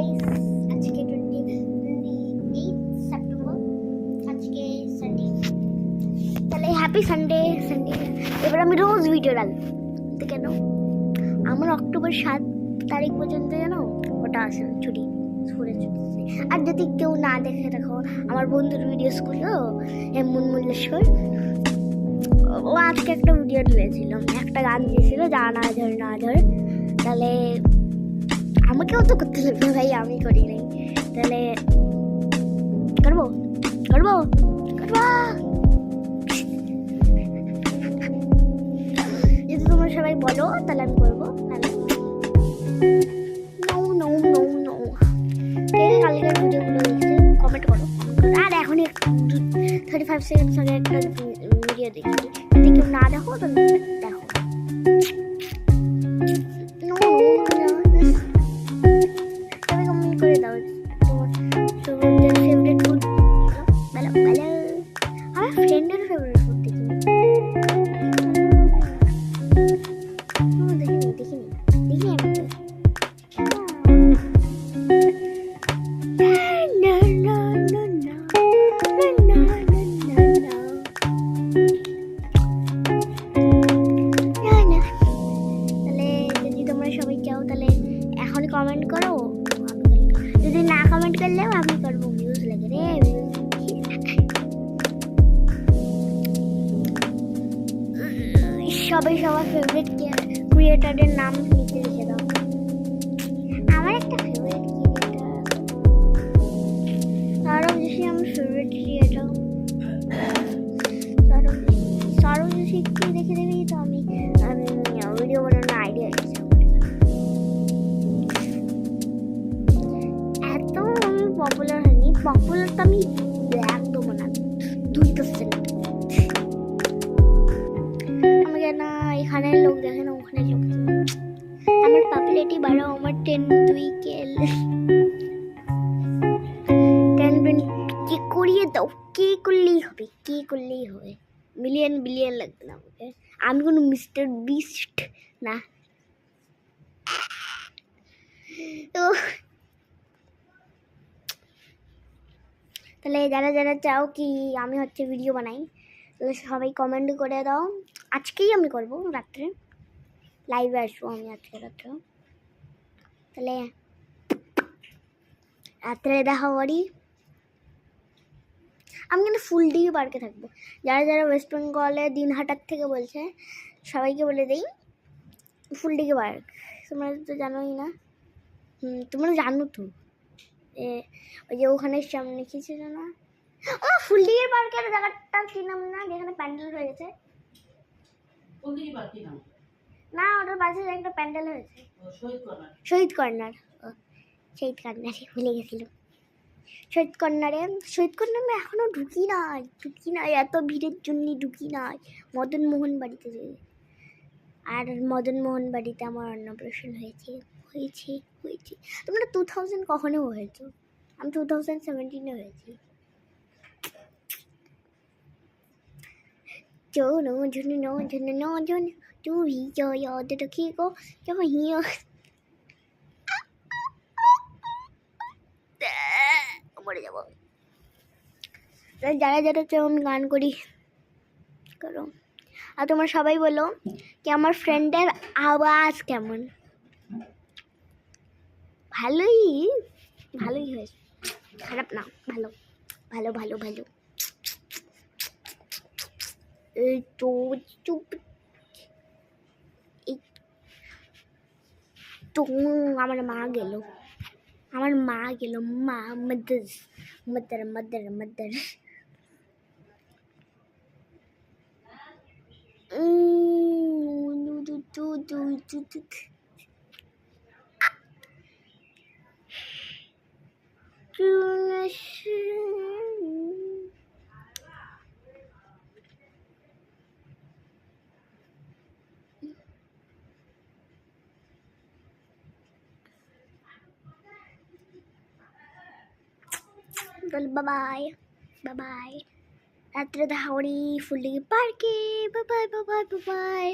Guys, আজকে 28 September, আজকে Sunday. তাহলে হ্যাপি সানডে। এবার আমি রোজ ভিডিও ডালবো। কেন? আমার অক্টোবর 7 তারিখ পর্যন্ত জানো ওটা আছে ছুটি, স্কুলের ছুটি। আর যদি কেউ না দেখে রাখো আমার বন্ধুর ভিডিওসগুলো, মুনমুল্লেশ্বর, ও আজকে একটা ভিডিও দিয়েছিল, একটা গান দিয়েছিল, যা না ধর। তাহলে আমাকেও তো করতে লাগবে ভাই, আমি করি নাই। তাহলে করবো। যদি তোমরা সবাই বলো তাহলে আমি করবো, নাহলে নো। কালকের ভিডিওগুলো দেখছে কমেন্ট করো। আর এখনই 35 সেকেন্ডস আগে একটা ভিডিও দেখছি, যদি কেউ না দেখো তাহলে দেখো। করে দাও তোমাদের ফেভারিট ফুড। ভালো আমার ফ্রেন্ডের ফেভারিট ফুড দেখিনি। তাহলে যদি তোমরা সবাই চাও তাহলে এখন কমেন্ট করো, যদি না কমেন্ট করলেও আমি করবো। ভিউজ লাগে রে, সবাই সবার ফেভারিট ক্রিয়েটরের নাম নিচে লিখে দাও। আমার একটা ফেভারিট ক্রিয়েটর সৌরভ যোশী, আমার ফেভারিট ক্রিয়েটর সৌরভ যোশীকে দেখে তো আমি ভিডিও বানানোর আইডিয়া এসেছে। এত আমি পপুলার হয়নি, পপুলার তো আমি একদম না 2%। আমাকে না এখানে লোক দেখে না, ওখানে লোক দেখে। আমার পপুলারিটি বাড়াও, আমার 10 কে করিয়ে দাও। কে করলেই হবে, বিলিয়ন লাগবে না আমাকে। আমি কোনো মিস্টার বিস্ট না। তো তাহলে যারা চাও কি আমি ভিডিও বানাই, তাহলে সবাই কমেন্ট করে দাও। আজকেই আমি করবো, রাত্রে লাইভে আসবো আমি আজকে রাত্রে। তাহলে রাত্রে দেখা করি। আমি কিন্তু ফুলডিঘি পার্কে থাকবো। যারা ওয়েস্ট বেঙ্গলে দিনহাটার থেকে বলছে, সবাইকে বলে দিই ফুলডিঘি পার্ক তোমরা তো জানোই না। তোমরা জানো তো, ওই যে ওখানে সামনে কি ছিল না, ও ফুলডিঘি পার্কের জায়গাটা কি নাম না, যেখানে প্যান্ডেল হয়েছে। না, ওটার পাশে একটা প্যান্ডেল হয়েছে, শহীদ কর্নার ভুলে গেছিলাম। শহীদ কর্নারে এখনো ঢুকি নাই, এত ভিড়ের জন্য ঢুকি নাই। মদন মোহন বাড়িতে যাই, আর মদন মোহন বাড়িতে আমার অন্নপ্রাশন হয়েছে। তোমরা 2000 কখনো হয়েছো? আমি 2017 হয়েছি। মরে যাবো। যারা চাও আমি গান করি করো। আর তোমরা সবাই বলো কি আমার ফ্রেন্ডের আওয়াজ কেমন। ভালোই হয়েছে, খারাপ না, ভালো। এই তো চুপ। আমার মা গেল মা মাদার। Bye bye. রাত্রে দেখা করি ফুলডিঘি পার্কে। বাই।